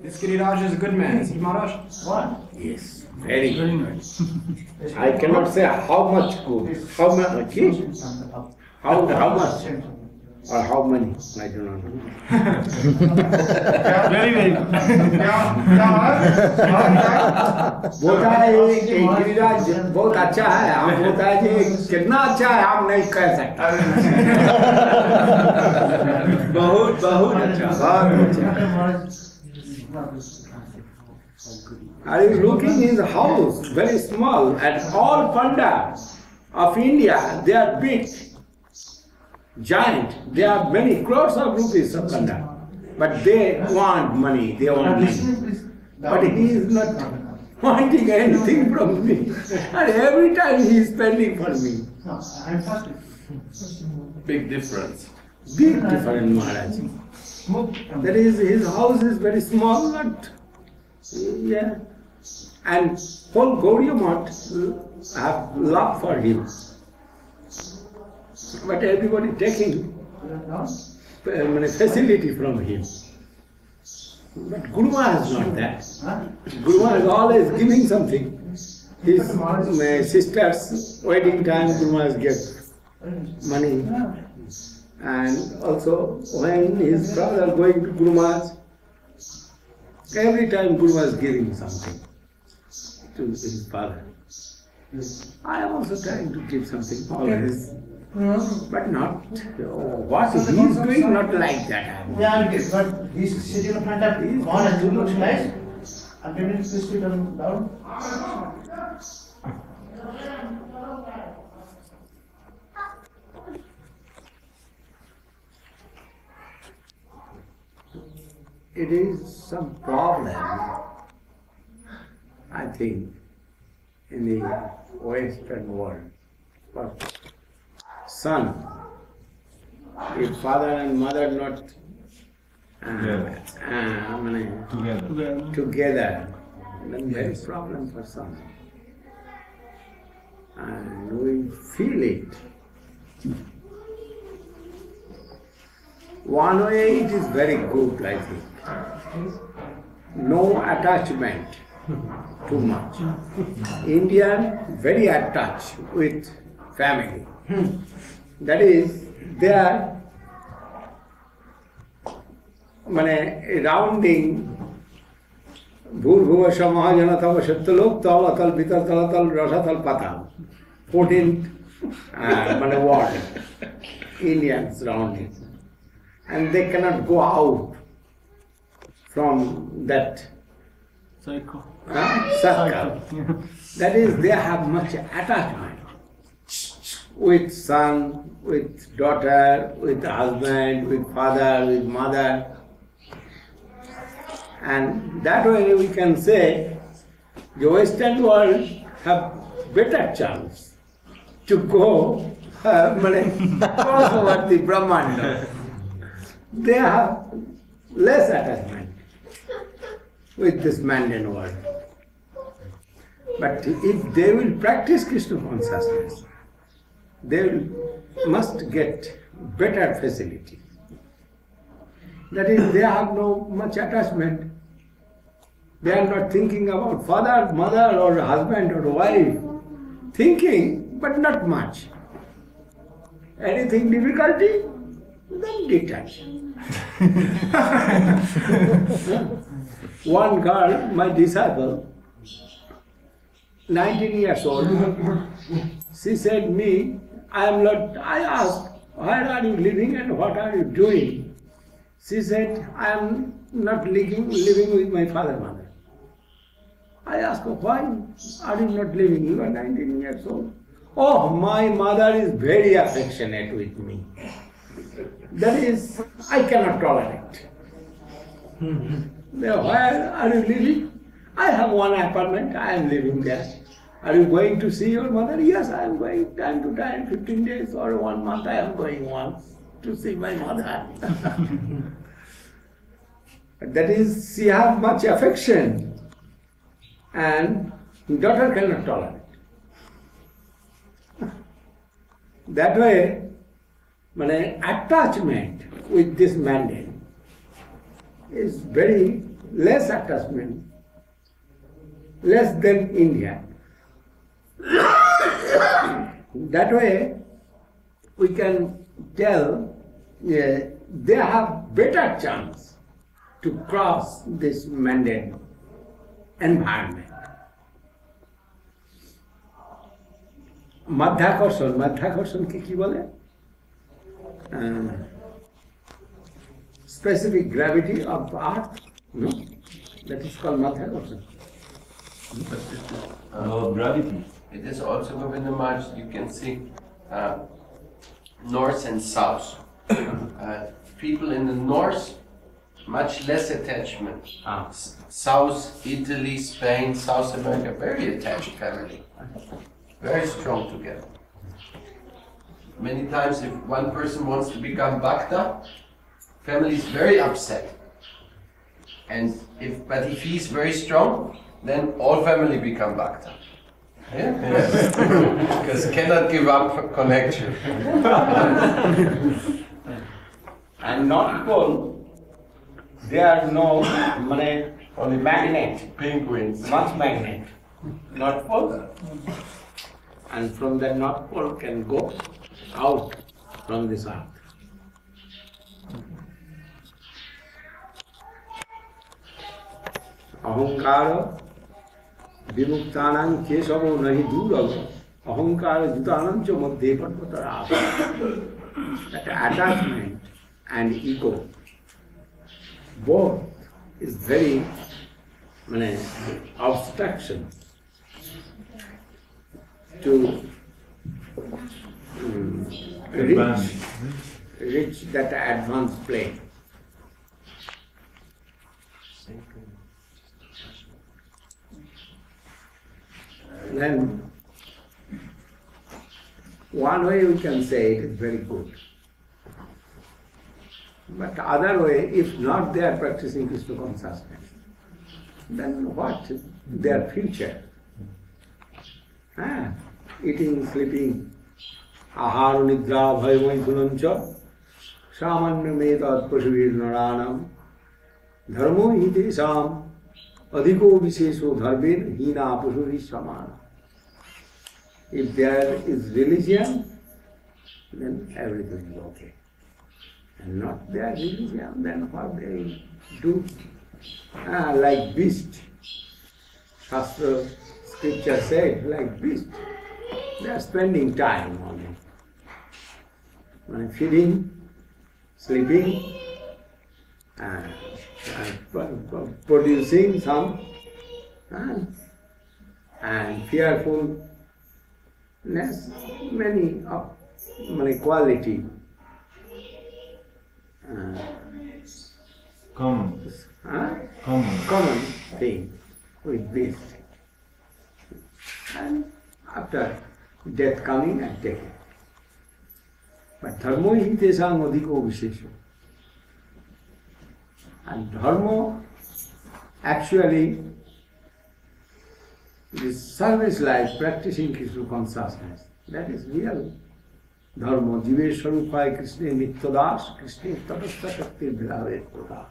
This Giriraj is a good man, is he, Maharaj? What? Yes, very good. I cannot say how much good, how much, how much, or how many, I do not know. Very, very good. बोलता है कि गिरिराज बहुत अच्छा है, हम बोलता है कि कितना अच्छा है हम नहीं कह सकते। बहुत बहुत अच्छा, बहुत अच्छा। Are you looking his house, very small, and all pandas of India, they are big, giant. They are many crores of rupees of panda, but they want money, they want money. But he is not wanting anything from me, and every time he is spending for me. Big difference. Big difference, Maharaj. That is, his house is very small, but yeah. And whole Gaudiya Math have love for him. But everybody taking facility from him. But Guru Maharaj is not that. Guru Maharaj is always giving something. His sister's wedding time, Guru Maharaj gave money. And also when his brother going to Guru Maharaj, every time Guru was giving something to his father. I am also trying to give something always, but not what he is doing, not like that. Yeah, but he's sitting in front of his one and looks nice. And can you please sit down? It is some problem, I think, in the Western world. For son, if father and mother not together, then there is problem for son. And we feel it. One way it is very good, I think. No attachment too much. Indian very attached with family. That is, they are rounding Bhur Mahajanatam Shattalok Talatal Vitar Talatal Rasatal Patal. 14th ward. Indians rounding. And they cannot go out from that circle. That is, they have much attachment with son, with daughter, with husband, with father, with mother. And that way we can say the Western world have better chance to go cross over the Brahmanda. They have less attachment with this mundane world. But if they will practice Krishna consciousness, they must get better facility. That is, they have no much attachment. They are not thinking about father, mother, or husband, or wife. Thinking, but not much. Anything difficulty, then detach. One girl, my disciple, 19 years old, she said me, I asked, where are you living and what are you doing? She said, I am not living with my father and mother. I asked her, why are you not living? You are 19 years old. Oh, my mother is very affectionate with me. That is, I cannot tolerate. Where are you living? I have one apartment, I am living there. Are you going to see your mother? Yes, I am going time to time, 15 days or 1 month I am going once to see my mother. That is, she has much affection and daughter cannot tolerate. That way, attachment with this mandate is very less attachment, less than India. That way, we can tell they have better chance to cross this mundane environment. Madhyakorshan ki bole? Specific gravity of earth, no? That is called Madhyakorshan. Gravity. It is also Govinda Maharaj, you can see north and south. People in the north, much less attachment. South, Italy, Spain, South America, very attached family. Very strong together. Many times if one person wants to become Bhakta, family is very upset. But if he's very strong, then all family become Bhakta. Yeah? Because cannot give up connection. And North Pole, there are no only magnet. Penguins. Much magnet. North Pole. And from the North Pole can go out from this earth. Ahankara vimuktanam kesavo nahi durav ahankara jutanam cha madhye parvatara. That attachment and ego, both is very obstruction to reach that advanced plane. Then one way we can say it is very good. But other way, if not they are practicing Krishna consciousness, then what? Their future? Eating, sleeping, ahara nidra bhayamaithunamcha samanya metat pasuvir naranam dharmo hitesam adhiko visesho dharmen hina pasuri samana. If there is religion, then everything is okay. And not their religion, then what they do? Like beast. Shastra, scripture said, like beast. They are spending time on it. Feeding, sleeping, producing some, and fearfulness, many quality. Common thing with this. And after death coming and taking. But dharmo hi tesam adhiko vishesho. And dharma actually is service life, practicing Krishna consciousness. That is real dharma. Jive swarupai Krishna nityadas, Krishna tapasya shakti bhilave koda.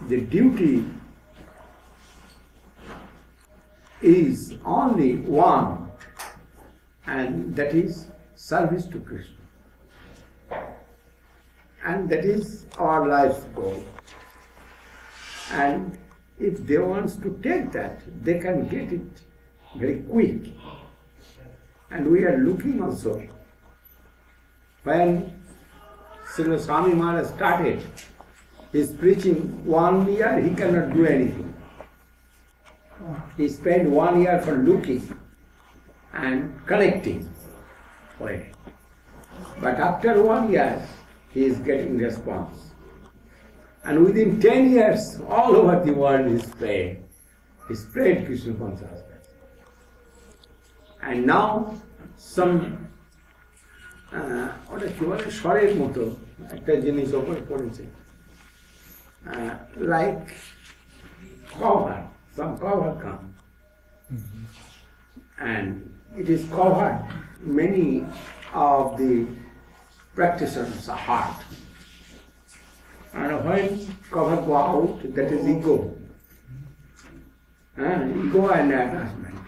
The duty is only one, and that is service to Krishna. And that is our life's goal. And if they want to take that, they can get it very quick. And we are looking also. When Srila Swami Maharaj started his preaching, 1 year he cannot do anything. He spent 1 year for looking and connecting. But after 1 year, he is getting response. And within 10 years, all over the world he spread. He spread Krishna consciousness. And now, some shorter moto, like cover, some cover come. And it is covered. Many of the practitioners' heart. And when cover go out, that is ego. Ego and attachment.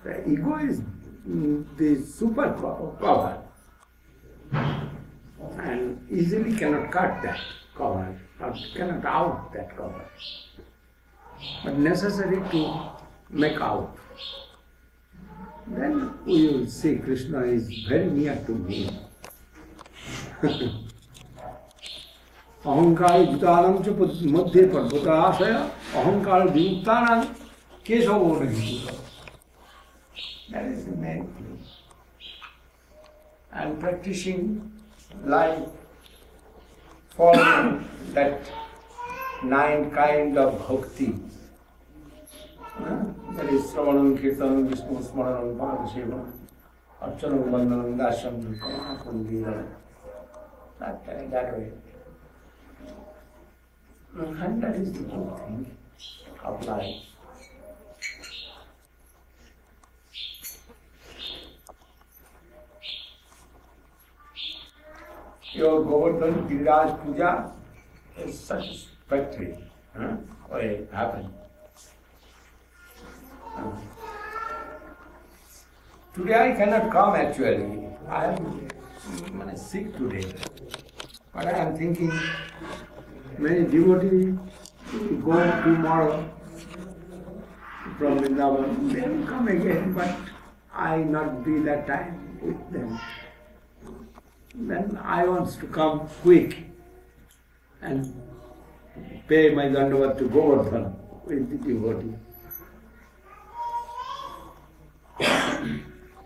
The ego is the super cover. And easily cannot cut that cover, or cannot out that cover. But necessary to make out. Then we will see Krishna is very near to me. Ahankara Bhutanam cha madhye padbhutarashaya Ahankara Vimuktanam kesavo nagituta. That is the main thing. And practicing life, following that 9 kind of bhakti. That is Sravanam, Kirtanam, Vishnu, Smaranam, Padaseva, Archanam, Vandanam, Darshan, Kamanam, that way. And that is the whole thing of life. Your Govardhan Giriraj Puja is satisfactory. What happened? Today I cannot come actually. I am sick today. But I am thinking many devotees will go tomorrow from Vrindavan. They will come again, but I not be that time with them. Then I want to come quick and pay my dandavat to Govardhan with the devotee.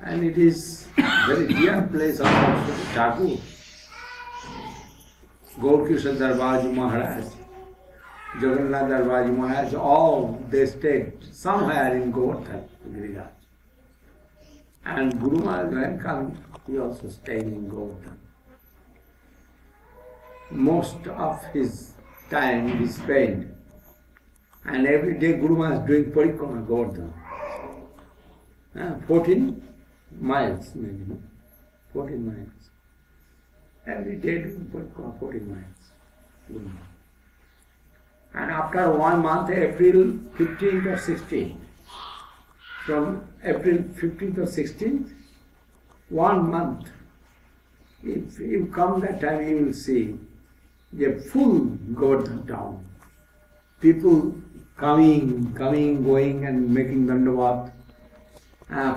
And it is very dear place of Thakur. Gaurkishan Darbaji Maharaj, Jagannath Darbaji Maharaj, all they stayed somewhere in Govardhan, Giriraj. And Guru Maharaj when come, he also stayed in Govardhan. Most of his time he spent, and every day Guru Maharaj doing parikrama Govardhan. 14 miles maybe, no? 14 miles. Every day doing parikrama 14 miles. And after 1 month, April 15th or 16th, from April 15th or 16th, 1 month, if you come that time, you will see the full Govardhan town. People coming, going and making dandavat,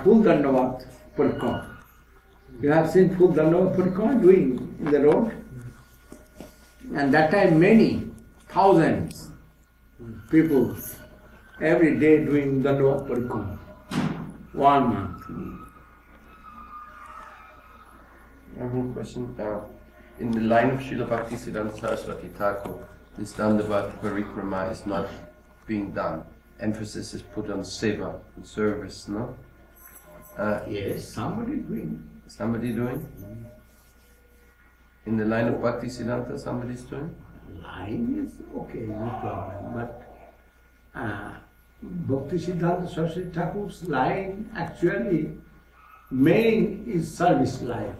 full dandavat parikrama. You have seen full dandavat parikrama doing in the road? And that time many, thousands people every day doing dandavat parikrama. 1 month. I have a question. In the line of Srila Bhaktisiddhanta Saraswati Thakur, this Dandavat Parikrama is not being done. Emphasis is put on seva, on service, no? Yes, somebody doing. Somebody doing? In the line of Bhaktisiddhanta, somebody's doing? Line is okay, no problem. But Bhaktisiddhanta Saraswati Thakur's line actually main is service life.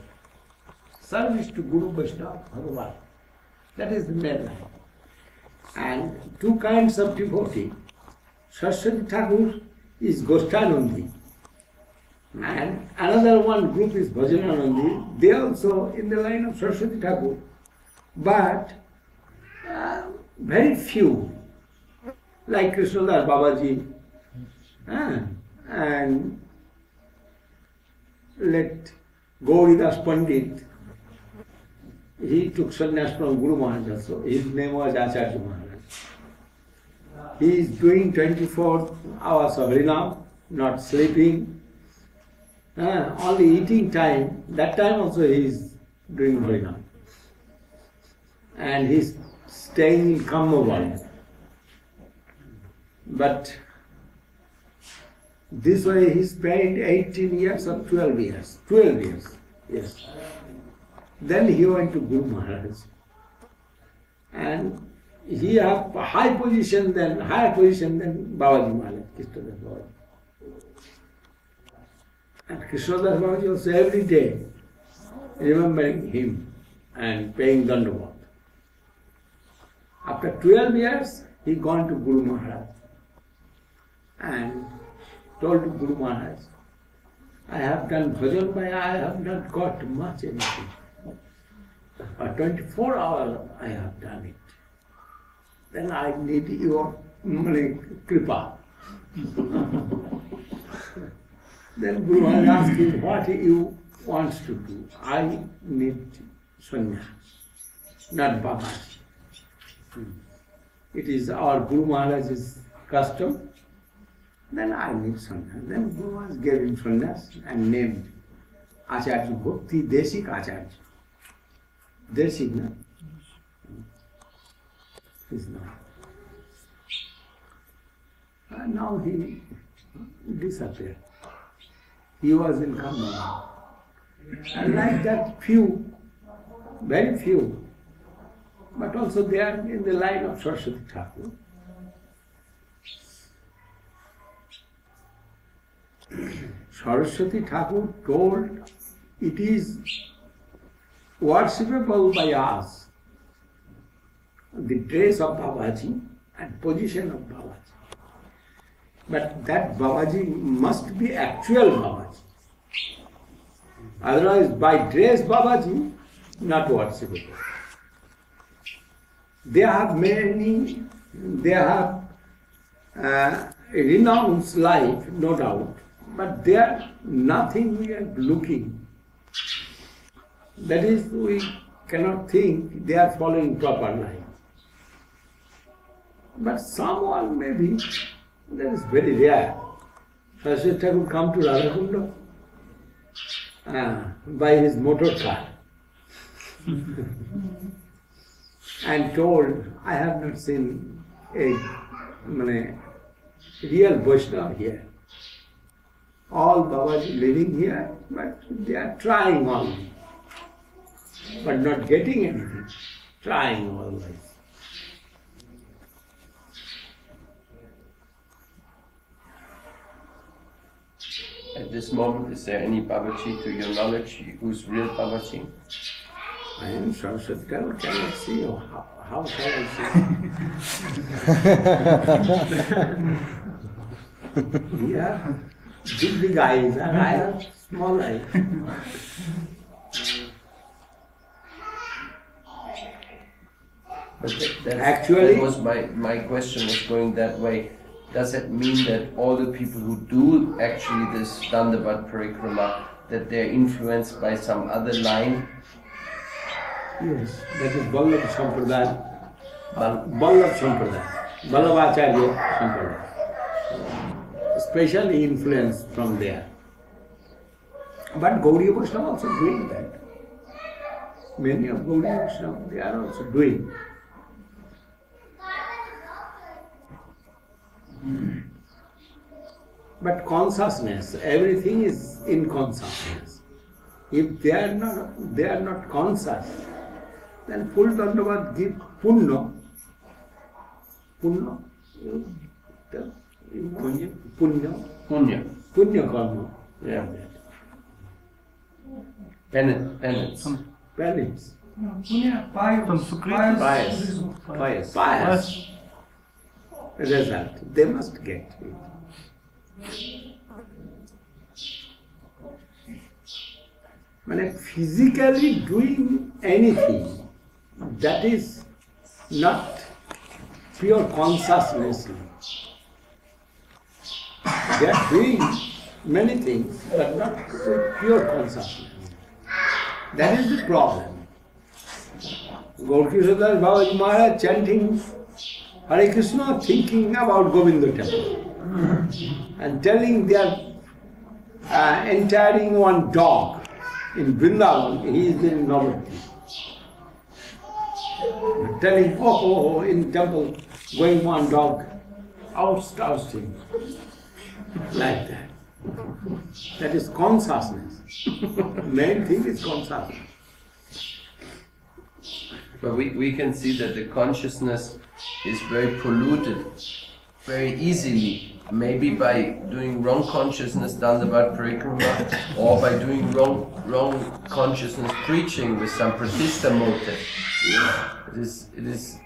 Service to Guru Vaishnava, Bhagavan. That is the main line. And 2 kinds of devotee. Saraswati Thakur is Goshthanandi. And another one group is Bhajananandi. They also in the line of Saraswati Thakur. But very few. Like Krishnadas Babaji. And let Gauridas Pandit. He took sannyas from Guru Maharaj also. His name was Acharya Maharaj. He is doing 24 hours of Harinam, not sleeping, only eating time. That time also he is doing Harinam. And he is staying in Kammavan. But this way he spent 18 years or 12 years. 12 years, yes. Then he went to Guru Maharaj. And he had a higher position than Babaji Maharaj, Krishnadas Babaji. And Krishnadas Babaji also every day remembering him and paying dandavat. After 12 years, he gone to Guru Maharaj and told to Guru Maharaj, I have done bhajan, but I have not got much anything. For 24 hours I have done it. Then I need your kripa. Then Guru Maharaj asked him, what you want to do? I need sannyas, not Babaji. It is our Guru Maharaj's custom. Then I need sannyas. Then Guru Maharaj gave him sannyas and named Acharya Bhakti Deshik Acharya. Deshik, no? He's not. And now he disappeared. He was in Kandala. And like that, few, very few, but also they are in the line of Saraswati Thakur. Saraswati Thakur told, it is worshipable by us, the dress of Babaji and position of Babaji. But that Babaji must be actual Babaji. Otherwise, by dress Babaji, not worshipable. They have renounced life, no doubt, but they are nothing we are looking. That is, we cannot think they are following proper life. But someone maybe, that is very rare. Saraswati Thakur come to Radhakunda by his motor car and told, I have not seen a real Vaishnava here. All Babaji living here, but they are trying only, but not getting anything, trying always. At this moment, is there any Babaji to your knowledge who's real Babaji? I am Saraswati Thakur, cannot see you. How shall I see? Yeah, big eyes, and I have small eyes. But Actually, that was my question was going that way. Does it mean that all the people who do actually this Dandavat Parikrama, that they're influenced by some other line? yes, that is Vallabh Sampradaya. Vallabh Sampradaya. Vallabhacharya Sampradaya. Especially influenced from there. But Gaudiya Vaishnava also doing that. Many of Gaudiya Vaishnava, they are also doing. But consciousness, everything is in consciousness. If they are not conscious, then full Dandavat give punya. Punya. Punya karma. Yeah. Penance. Penance. Pious. Result. They must get it. Physically doing anything that is not pure consciousness. They are doing many things, but not pure consciousness. That is the problem. Gaurkishadar Babaji Maharaj chanting Hare Krishna, thinking about Govinda temple and telling they are entering one dog in Vrindavan, he is in Navadvip. Telling, oh, in temple, going one dog, ousting, like that. That is consciousness. Main thing is consciousness. But we can see that the consciousness is very polluted very easily. Maybe by doing wrong consciousness Dandavat Parikrama, or by doing wrong consciousness preaching with some pratishta motive. It is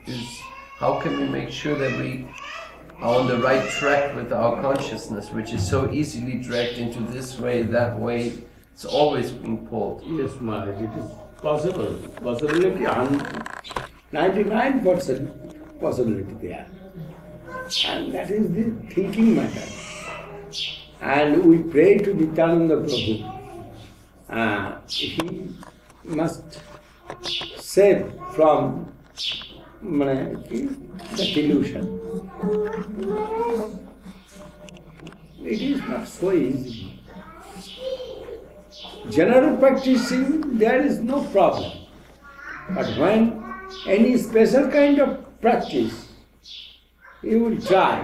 how can we make sure that we are on the right track with our consciousness, which is so easily dragged into this way, that way. It's always being pulled. Yes, Maharaj, it is possible. Possibility, 99% possibility there. And that is the thinking matter. And we pray to Nityananda Prabhu. He must save from the delusion. It is not so easy. General practicing, there is no problem. But when any special kind of practice, you will try.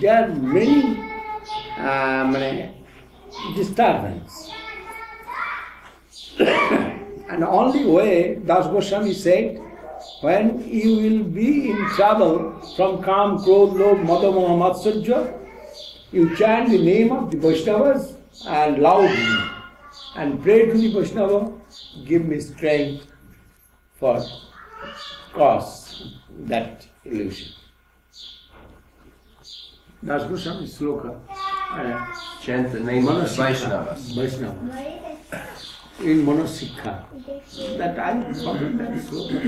There are many disturbance. And only way, Das Goswami said, when you will be in trouble from Kam, Krodh, Lobh, Mada, Moha, Matsarya, you chant the name of the Vaishnavas and loudly and pray to the Vaishnava, give me strength for cross that illusion. Das Goswami sloka. Chant the name of the Vaishnavas. Vaishnava. In Manosikha. That I forgot that sloka.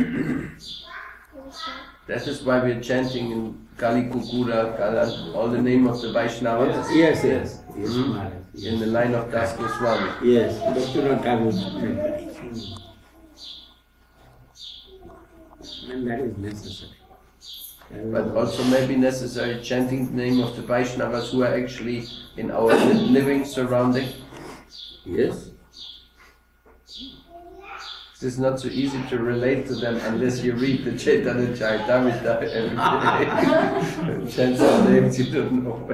That is why we are chanting in Kali Kukura, Kala, all the name of the Vaishnavas. Yes. Maharaj. Yes. In the line of Das Goswami. Yes, Dr. Tagore said that. And that is necessary. But also maybe necessary chanting the name of the Vaishnavas who are actually in our living surrounding. Yes. It's not so easy to relate to them unless you read the Chaitanya Charitamrita every day. Chant some names you don't know.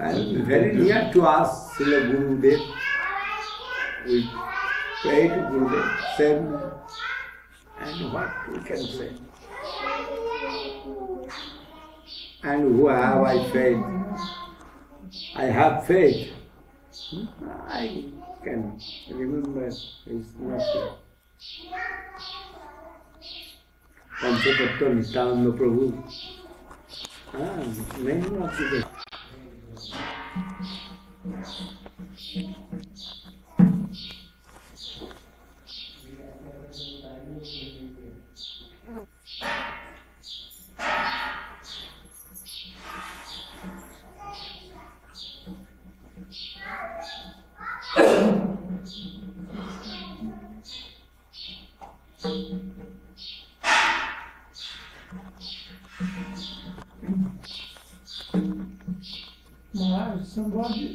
And very near to us, Srila Gurudev, we pray to Gurudev, send, and what we can say. And who have I faith? I have faith. I can remember it's not there. Panchatattva Nityananda Prabhu. Many of the Maharaj,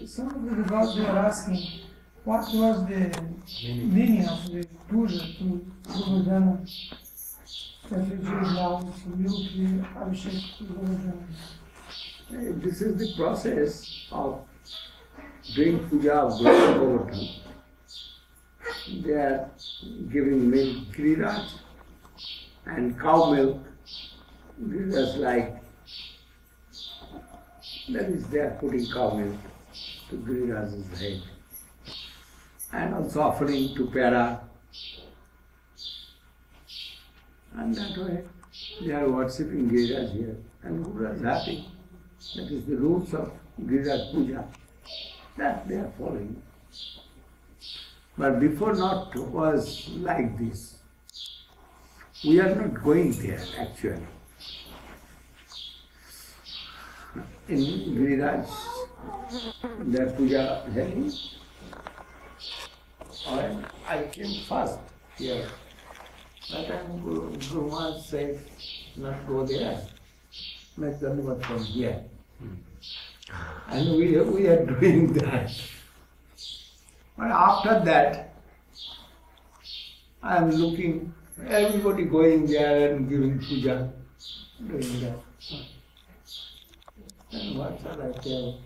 some of the devotees were asking what was the meaning of the puja to Govardhan that we do now to milk the Abhishek to Govardhan. This is the process of doing puja of Govardhan. They are giving milk, Giriraj, and cow milk. Giriraj like that is they are putting cow milk to Giriraj's head. And also offering to Pera. And that way they are worshipping Giriraj here. And Guru is happy. That is the rules of Giriraj Puja. That they are following. But before not was like this. We are not going there actually. In Giriraj, their puja having, or I came first here. That time Guru Maharaj said, not go there, make the Nuvat from here. And we are doing that. But after that, I am looking, everybody going there and giving puja, doing that. And what shall I tell?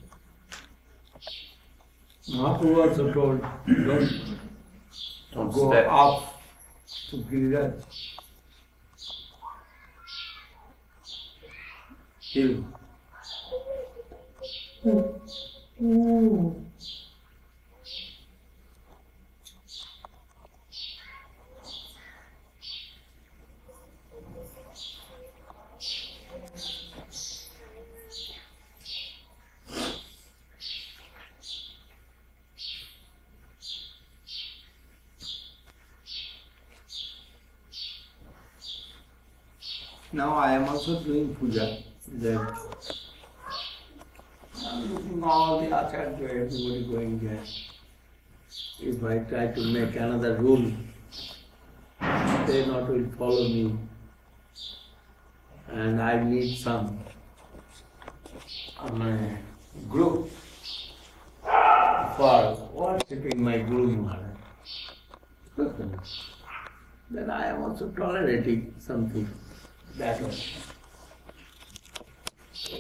Mahaprabhu also told, don't go step up to Giriraj hill. now I am also doing puja. Then I'm looking all the acharya, everybody going there. If I try to make another rule, they not will follow me. And I need some group for worshipping my Guru Maharaj. Then I am also tolerating something that way.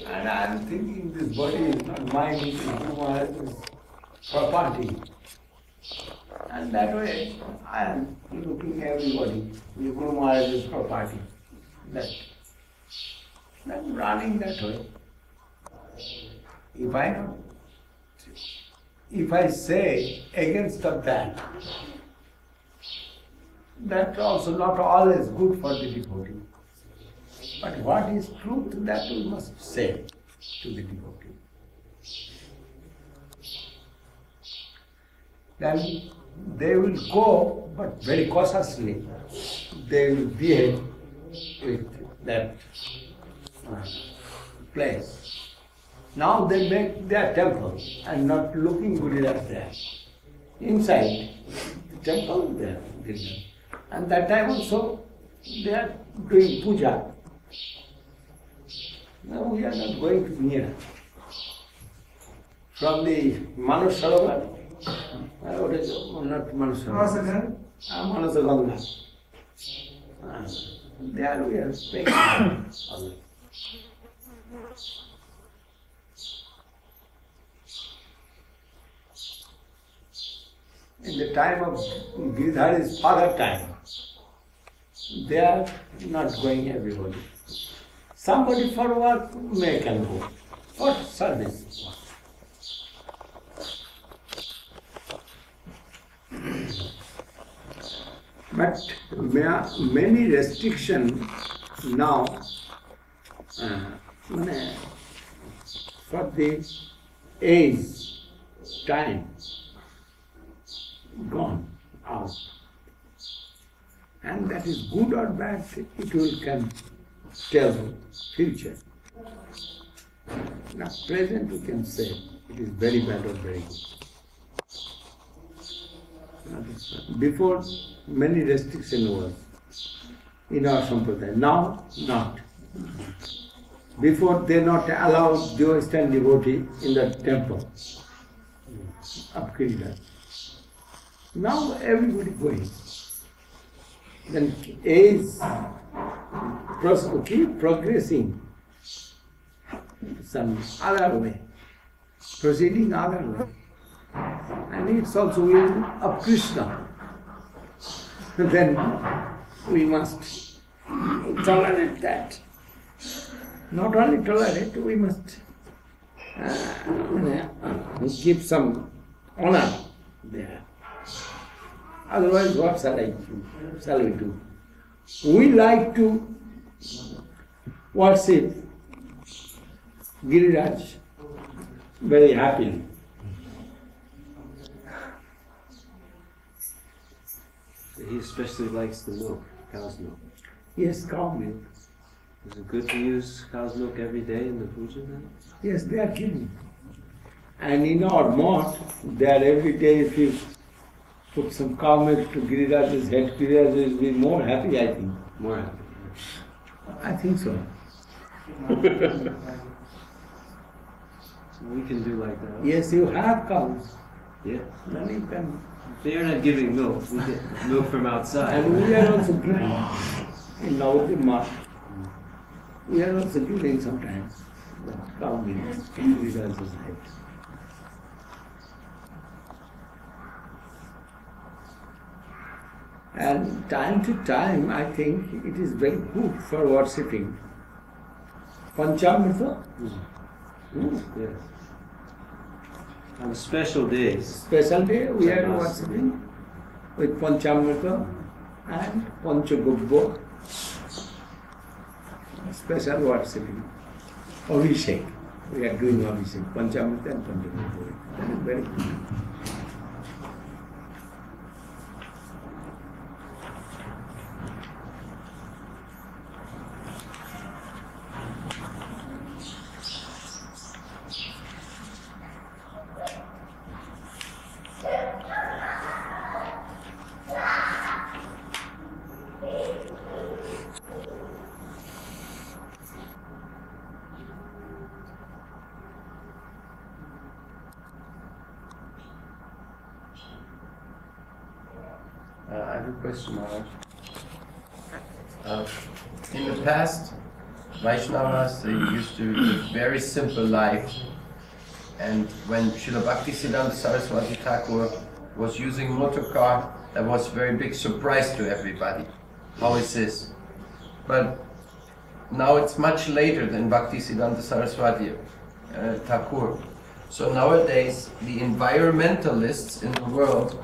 And I am thinking this body is not mine, it is Guru Maharaj's property. And that way I am looking everybody, the Guru Maharaj's property. I'm running that way. If I say against of that, that's also not always good for the devotee. But what is truth, that we must say to the devotee. Then they will go, but very cautiously. They will behave with that place. Now they make their temple and not looking good at there. Inside the temple there. And that time also they are doing puja. Now we are not going to near. From the Manasarovar, what is it? Not Manasarovar. Manasaganga. There we are speaking. In the time of Giridhari's father time, they are not going everybody. Somebody for work may can go, for service. But many restrictions now for the age, time, gone out. And that is good or bad, it will can tell future. Now present we can say it is very bad or very good. Before many restrictions were in our sampradaya, now not. Before they not allowed devotees and devotee in the temple of Giridhar. Now everybody going. Then age keep progressing some other way, proceeding other way. And it's also will of Krishna. Then we must tolerate that. Not only tolerate, we must give some honor there. Otherwise, what shall we do? We like to worship Giriraj very happily. He especially likes the milk, cow's milk. Yes, cow milk. Is it good to use cow's milk every day in the puja then? Yes, they are giving. And in our mosque, there every day if you put some cow milk to Giriraj's head, Giriraj will be more happy, I think. More happy. I think so. So we can do like that. Yes, you have cows. Yeah. Then you can. They are not giving milk. We get milk from outside. And we are also giving in Navadvip mosque. We are also giving sometimes cow milk to Giriraj's head. And time to time, I think it is very good for worshipping. Panchamrita? Yes. On special days. Special day we are worshipping with Panchamrita and Panchagobbo. Special worshipping. Abhishek. We are doing Abhishek. Panchamrita and Panchagobbo. That is very good. I have a question, Maharaj. In the past, Vaishnavas, they used to live a very simple life. And when Srila Bhaktisiddhanta Saraswati Thakur was using motor car, that was a very big surprise to everybody. How is this? But now it's much later than Bhaktisiddhanta Saraswati Thakur. So nowadays, the environmentalists in the world,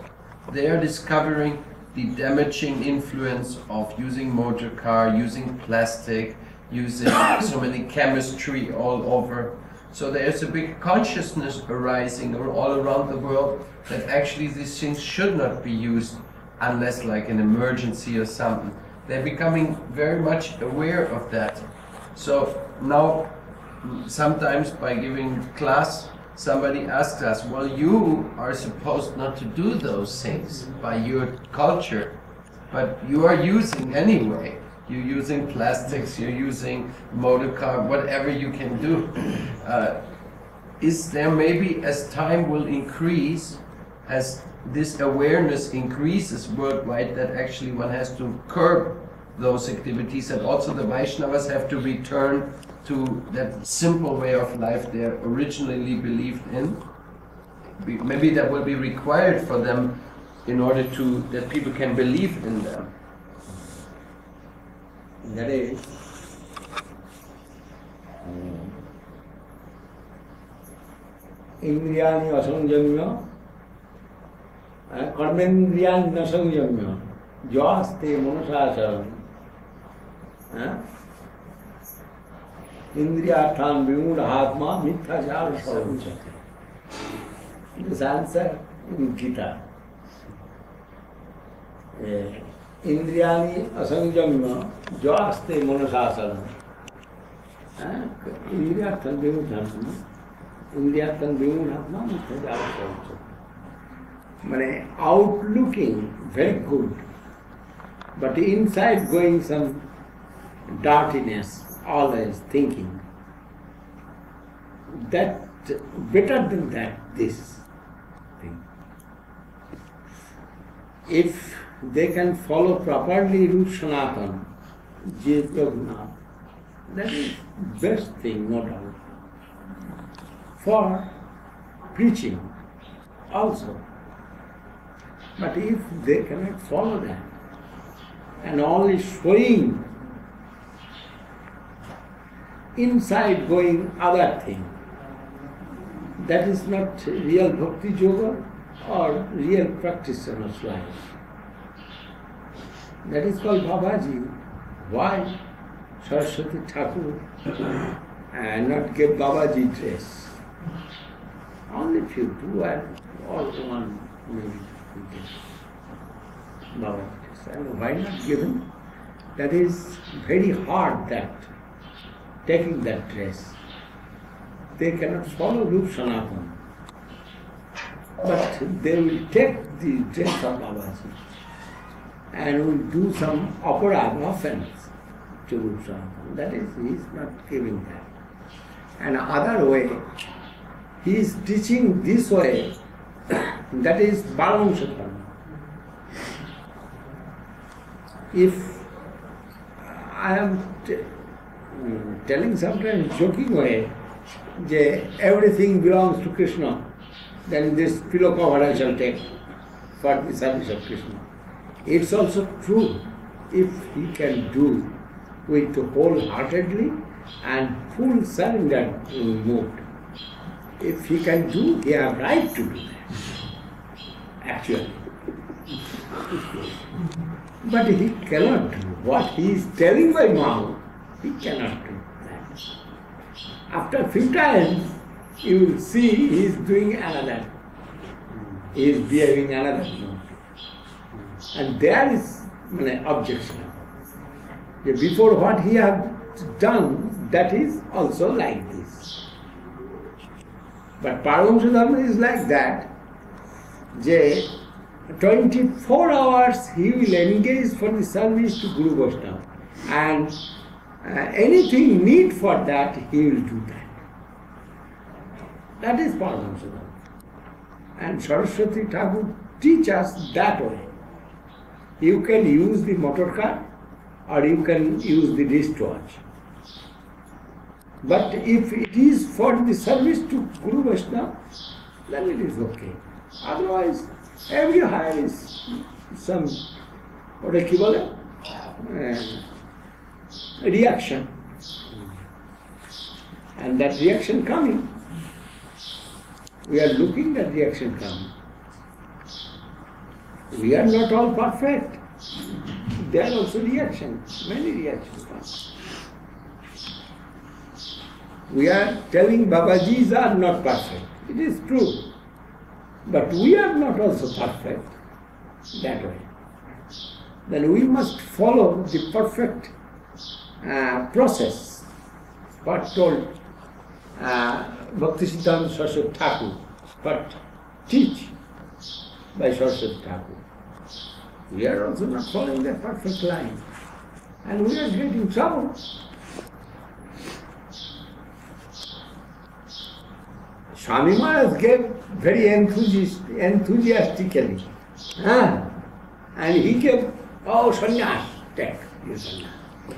they are discovering the damaging influence of using motor car, using plastic, using so many chemistry all over. So there's a big consciousness arising all around the world that actually these things should not be used unless like an emergency or something. They're becoming very much aware of that. So now, sometimes by giving class, somebody asks us, well, you are supposed not to do those things by your culture, but you are using anyway. You're using plastics, you're using motor car, whatever you can do. Is there maybe, as time will increase, as this awareness increases worldwide, that actually one has to curb those activities, and also the Vaishnavas have to return to that simple way of life they originally believed in? Maybe that will be required for them in order to, that people can believe in them. That is, Indriyani asanjamya, karmendriyani nasanjamya, jaste manasasam, Indriyathan vimudhatma mithyajar sarvachate. This answer in Gita. Indriyani asanjamya jaste manasasam. Indriyathan vimudhatma. Indriyathan vimudhatma mithyajar sarvachate. Mane outlooking very good, but inside going some dirtiness, always thinking. That better than that, this thing. If they can follow properly Rup Sanatan, Jiv Raghunath, that is best thing, no doubt. For preaching also. But if they cannot follow that, and only showing inside going other thing, that is not real bhakti yoga or real practitioner's life. That is called Babaji. Why Saraswati Thakur and not give Babaji dress? Only few, two and all one maybe Babaji dress. And why not given? That is very hard, that taking that dress. They cannot follow Rup Sanatan. But they will take the dress of Babaji and will do some aparad offense to Rup Sanatan. That is, he is not giving that. And other way, he is teaching this way, that is Paramshatam. If I am telling sometimes joking way, everything belongs to Krishna, then this pillow cover I shall take for the service of Krishna. It's also true if he can do with wholeheartedly and full surrender mood. If he can do, he has right to do that, actually. But he cannot do what he is telling by mouth. He cannot do that. After a few times, you will see he is doing another. He is behaving another mode. And there is an objection. Before what he has done, that is also like this. But Paramahansa Dharma is like that. 24 hours he will engage for the service to Guru Vaishnava. And anything need for that, he will do that. That is Paramahansa Dharma. And Saraswati Thakur teach us that way. You can use the motor car or you can use the wristwatch. But if it is for the service to Guru Vaishnava, then it is okay. Otherwise, everywhere is some, what I call it, reaction. And that reaction coming. We are looking at reaction coming. We are not all perfect. There are also reactions, many reactions come. We are telling Babajis are not perfect. It is true. But we are not also perfect that way. Then we must follow the perfect process. What told Bhaktisiddhanta Saraswati Thakur, but teach by Saraswati Thakur. We are also not following that perfect line. And we are getting trouble. Swami Maharaj gave very enthusiastically. And he gave, oh, sannyas, take your sannyas.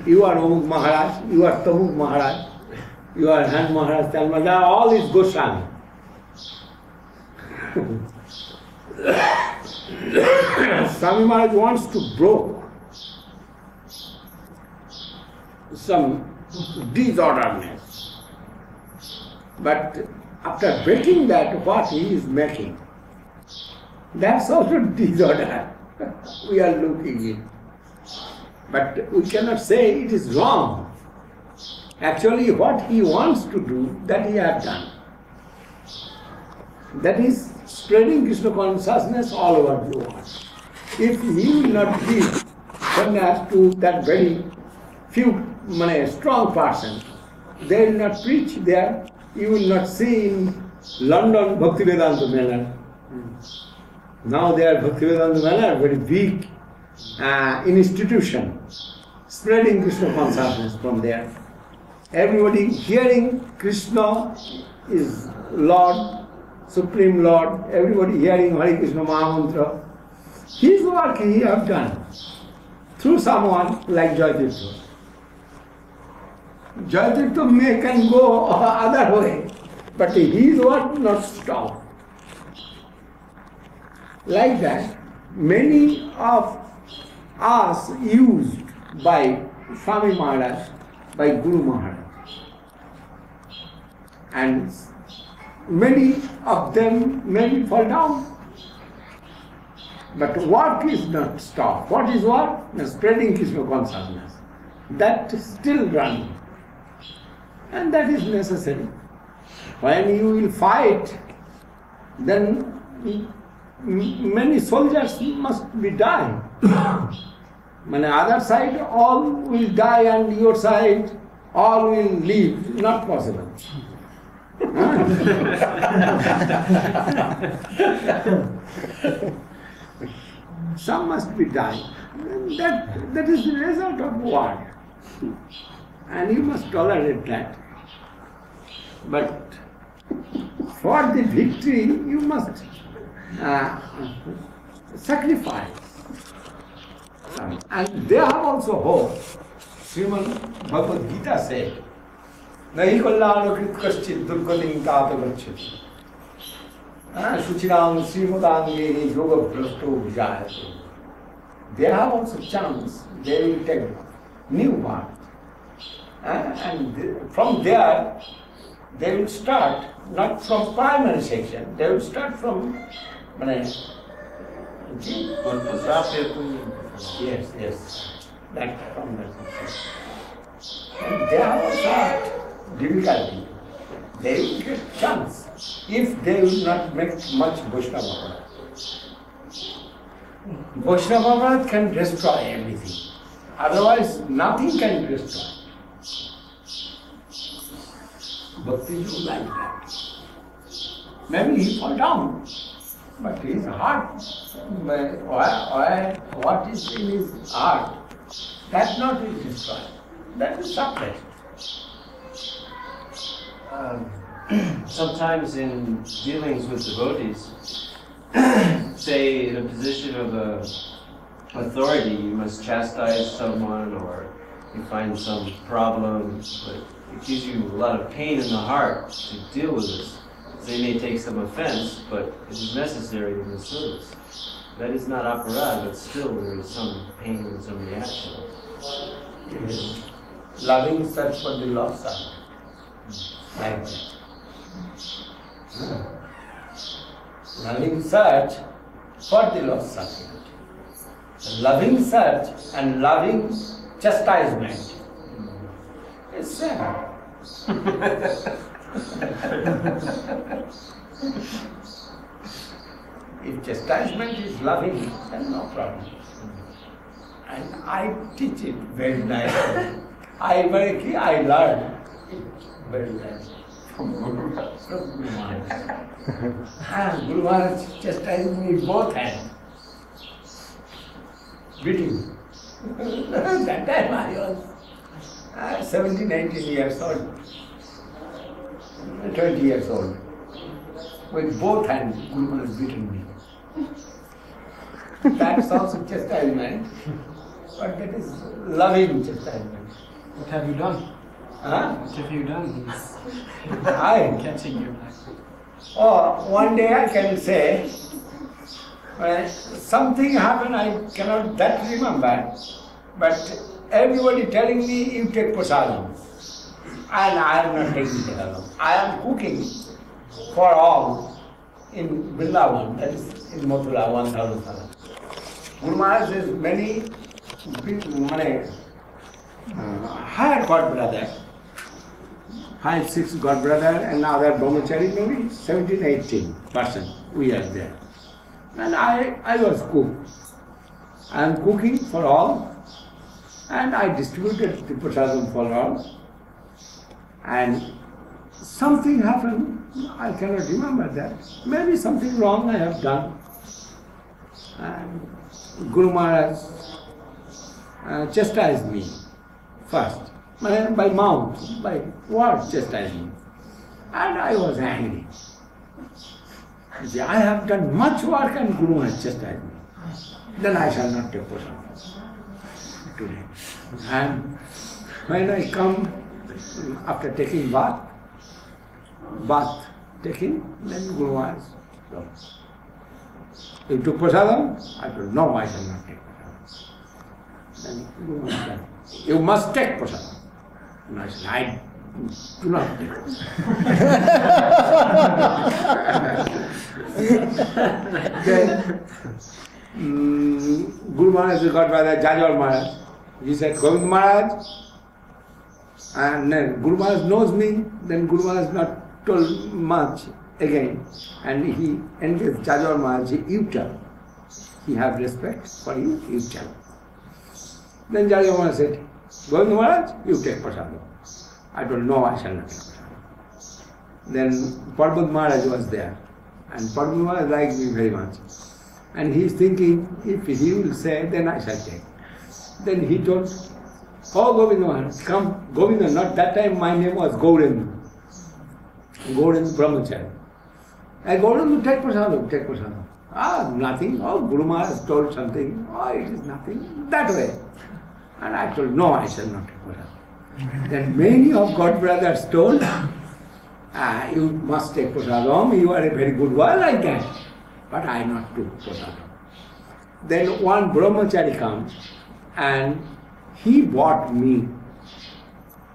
You are Amuk Maharaj, you are Tamuk Maharaj, you are Han Maharaj, Tal Maharaj, all is Goswami. Swami Maharaj wants to break some disorderness. But after breaking that, what he is making, that's also disorder. We are looking in. But we cannot say it is wrong. Actually, what he wants to do, that he has done. That is spreading Krishna consciousness all over the world. If he will not give sannyas to that very few strong person, they will not preach there. You will not see in London Bhaktivedanta Mela. Now there Bhaktivedanta Mela, very big institution, spreading Krishna consciousness from there. Everybody hearing Krishna is Lord, Supreme Lord, everybody hearing Hare Krishna Mahamantra. His work he have done through someone like Jayatirtha. Jayatirtha can go other way, but his work not stop. Like that, many of us used by Swami Maharaj, by Guru Maharaj. And many of them maybe fall down. But work is not stopped. What is work? Spreading Krishna consciousness. That is still running. And that is necessary. When you will fight, then many soldiers must be dying. On the other side, all will die, and your side, all will live. Not possible. Some must be dying. That is the result of war. And you must tolerate that. But for the victory, you must sacrifice. And they have also hope. Srimad Bhagavad Gita said, Nahi kalyanakrit kaschit durgatim tata gacchati. Suchiram srimadangehi yoga prasto vijayate. They have also chance, they will take new path. And from there, they will start, not from primary section, they will start from yes, that from that section. And they have also difficulty. They will get chance if they will not make much Vaishnava. Vaishnava can destroy everything. Otherwise, nothing can destroy. Bhakti is like that. Maybe he fall down, but his heart, what is in his heart, that not is destroyed. That is suppressed. Sometimes in dealings with devotees, say in a position of a authority, you must chastise someone or you find some problem, but it gives you a lot of pain in the heart to deal with this. They may take some offense, but it is necessary in the service. That is not aparad, but still there is some pain and some reaction. Loving search for the lost soul. Like that. Loving search for the lost soul. Loving search and loving chastisement is same. If chastisement is loving, then no problem. And I teach it very nicely. I learn it very nicely from Guru Maharaj. And Guru Maharaj chastised me both hands, beating. That time I was 17, 18 years old, 20 years old. With both hands, Guru Maharaj beating me. That's also chastisement, but that is loving chastisement. What have you done? Huh? What have you done? He's I? catching you back. Oh, one day I can say, something happened, I cannot that remember, but everybody telling me, you take prasadam. And I am not taking prasadam. I am cooking for all in Vrindavan, that is in Mathura, 1000 salas. Guru Maharaj has many higher god brother, 5, 6 god brother and other brahmachari, maybe 17, 18 person, we are there. And I was cook. I am cooking for all and I distributed the prasadam for all. And something happened, I cannot remember that. Maybe something wrong I have done. And Guru Maharaj chastised me first, by mouth, by words chastised me. And I was angry. You see, I have done much work and Guru Maharaj chastised me. Then I shall not take prasadam today. And when I come after taking bath taking, then Guru Maharaj, no. You took prasadam? I told, no, I shall not take prasadam. Then Guru Maharaj said, you must take prasadam. And I said, I do not take Then Guru Maharaj got by the Jajwal Maharaj. He said, Govinda Maharaj, and then Guru Maharaj knows me, then Guru Maharaj not told much again. And he engaged Jajwal Maharaj, you tell. He have respect for you, you tell. Then Jajwal Maharaj said, Govinda Maharaj, you take prasadam. I told, no, I shall not take prasadam. Then Parvat Maharaj was there. And Parvat Maharaj liked me very much. And he is thinking, if he will say, then I shall take. Then he told, oh Govinda Maharaj, come. Govinda, not that time my name was Govardhan. Govardhan Brahmachari. I Govardhan, take prasadam, take prasadam. Ah, nothing. Oh, Guru Maharaj told something. Oh, it is nothing. That way. And I told, no, I shall not take prasadam. Then many of God brothers told, you must take prasadam, you are a very good boy like that. But I not took prasadam. Then one brahmachari comes and he bought me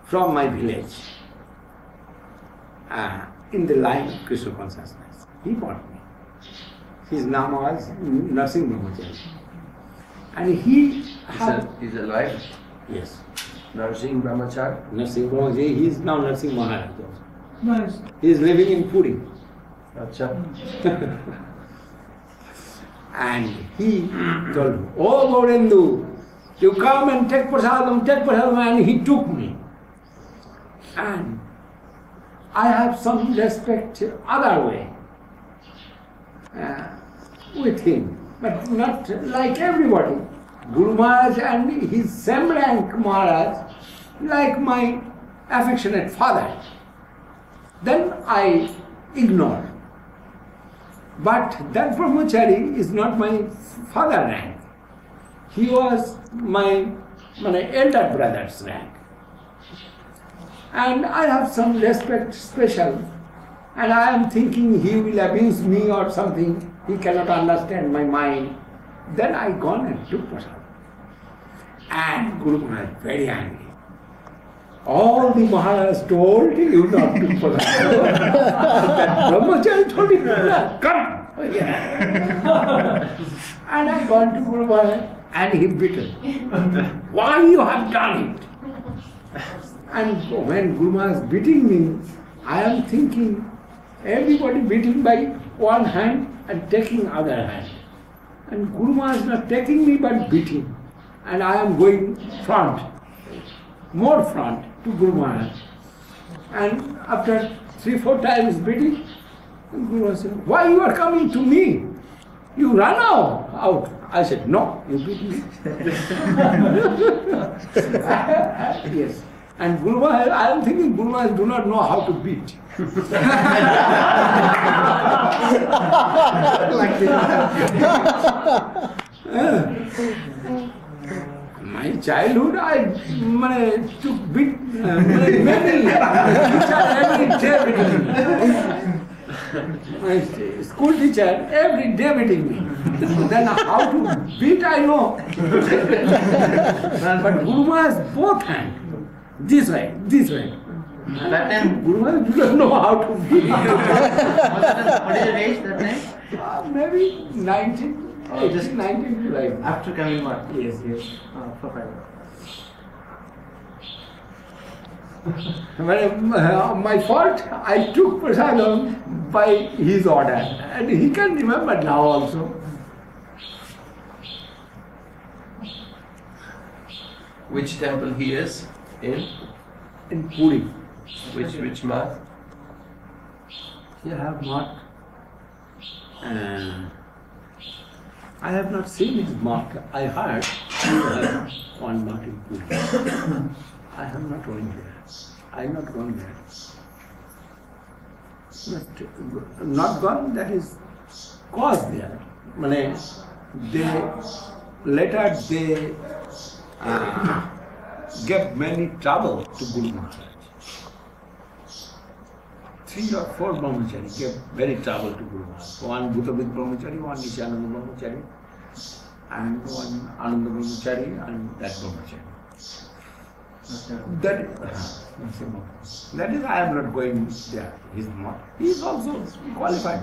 from my village in the line of Krishna consciousness. He bought me. His name was Narsingh Brahmachari. And he He's alive? Yes. Narsingh Brahmachari? Narsingh Brahmachari, he is now Narsingh Maharaj. Nice. He is living in Puri. Acha. And he told, oh Gaurendu, you come and take prasadam, and he took me. And I have some respect other way with him, but not like everybody. Guru Maharaj and his same rank Maharaj, like my affectionate father. Then I ignored. But that brahmachari is not my father rank. he was my elder brother's rank. And I have some respect special, and I am thinking he will abuse me or something, he cannot understand my mind. Then I gone and took prasad. And Guru Maharaj very angry. All the Maharaj told you not to prasad. That Brahmachari told him, come! And I gone to Guru Maharaj and he beaten. Why you have done it? And when Guru Maharaj is beating me, I am thinking, everybody beating by one hand and taking other hand. And Guru Maharaj is not taking me but beating. And I am going front, more front to Guru Maharaj. And after 3-4 times beating, Guru Maharaj said, why you are coming to me? You run out. I said, no, you beat me. Yes. And Guru Maharaj, I am thinking Guru Maharaj do not know how to beat. My childhood, I took beat many teacher every day beating me. My school teacher every day beating me. Then how to beat I know. But Guru Maharaj both hands. This way. At that time, Guru Maharaj do not know how to beat. what is your age that time? Maybe 19. Just 19 like. After coming what? Yes. For 5 My fault, I took prasadam by his order. And he can remember now also. Which temple he is in? In Puri. Which month? You have not. I have not seen his mark. I heard you have one mark in Puri. I have not gone there. I have not gone there. Not gone, that is cause there. Later they gave many trouble to Guru Maharaj. 3 or 4 brahmachari gave very trouble to Guru Maharaj. One Bhutavid brahmachari, one Nishananda brahmachari, and one Ananda brahmachari, and that brahmachari. That is, I am not going there. He is also qualified.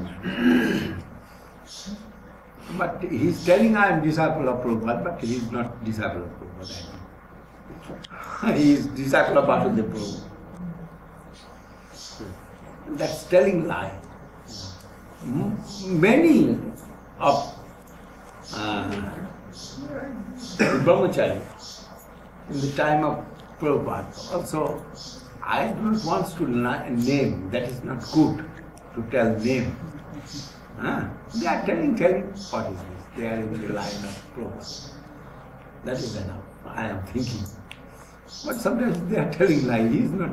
But he is telling I am disciple of Prabhupada, but he is not disciple of Prabhupada. He is disciple of Bhakti Prabhupada. That's telling lie. Many of brahmachari in the time of Prabhupada also, I do not want to name, that is not good to tell name. They are telling what is this? They are in the line of Prabhupada. That is enough, I am thinking. But sometimes they are telling lie. He is not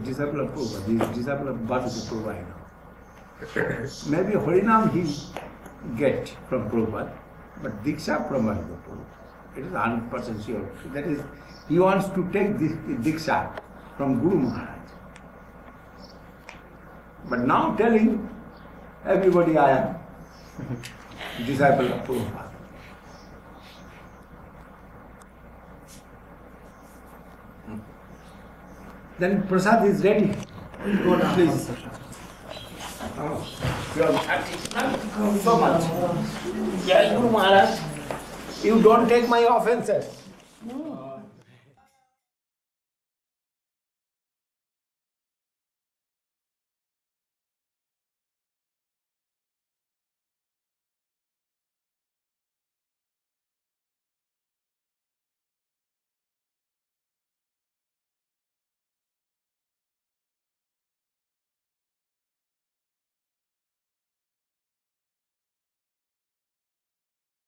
disciple of Prabhupada, he is disciple of Bhakti Prabhupada. Maybe Harinam he get from Prabhupada, but Diksha from Bhakti Prabhupada. It is 100% sure. That is, he wants to take this Diksha from Guru Maharaj. But now telling everybody I am disciple of Prabhupada. Then prasad is ready. Go down. Please. You are so much. Jai Guru Maharaj. You don't take my offenses.